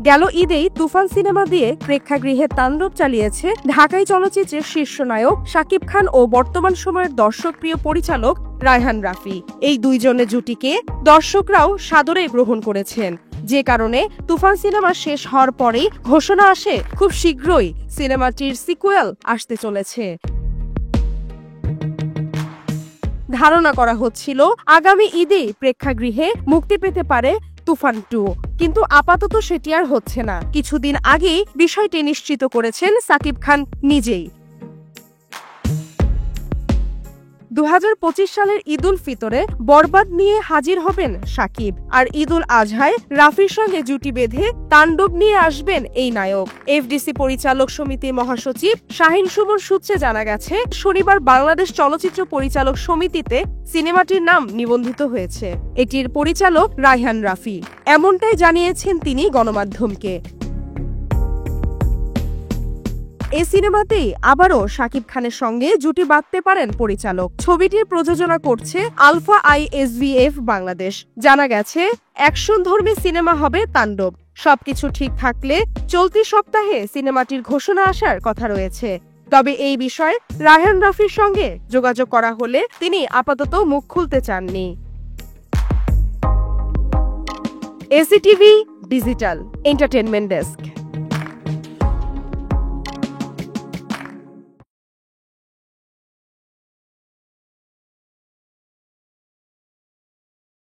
গেল ঈদেই তুফান সিনেমা দিয়ে প্রেক্ষাগৃহে তাণ্ডব চালিয়েছে ঢাকাই চলচ্চিত্রের শীর্ষ নায়ক শাকিব খান ও বর্তমান সময়ের দর্শকপ্রিয় পরিচালক রায়হান রাফি। এই দুইজনের জুটিকে দর্শকরাও সাদরে গ্রহণ করেছেন, যে কারণে তুফান সিনেমা শেষ হওয়ার পরেই ঘোষণা আসে খুব শীঘ্রই সিনেমাটির সিকুয়েল আসতে চলেছে। ধারণা করা হচ্ছিল আগামী ঈদে প্রেক্ষাগৃহে মুক্তি পেতে পারে তুফান 2, কিন্তু আপাতত সেটি আর হচ্ছে না। কিছুদিন আগেই বিষয়টি নিশ্চিত করেছেন সাকিব খান নিজেই। 2025 সালের ঈদুল ফিতরে বরবাদ নিয়ে হাজির হবেন শাকিব, আর ঈদুল আজহায় রাফির সঙ্গে জুটি বেঁধে তাণ্ডব নিয়ে আসবেন এই নায়ক। এফডিসি পরিচালক সমিতির মহাসচিব শাহিন সুমন সূত্রে জানা গেছে, শনিবার বাংলাদেশ চলচ্চিত্র পরিচালক সমিতিতে সিনেমাটির নাম নিবন্ধিত হয়েছে। এটির পরিচালক রায়হান রাফি, এমনটাই জানিয়েছেন তিনি গণমাধ্যমকে। এই সিনেমাতেই আবারও শাকিব খানের সঙ্গে জুটি বাঁধতে পারেন পরিচালক। ছবিটির প্রযোজনা করছে আলফা আইএসভিএফ বাংলাদেশ। জানা গেছে অ্যাকশনধর্মী সিনেমা হবে তাণ্ডব। সবকিছু ঠিক থাকলে চলতি সপ্তাহে সিনেমাটির ঘোষণা আসার কথা রয়েছে। তবে এই বিষয়ে রায়হান রাফির সঙ্গে যোগাযোগ করা হলে তিনি আপাতত মুখ খুলতে চাননি। এসিটিভি ডিজিটাল এন্টারটেইনমেন্ট ডেস্ক।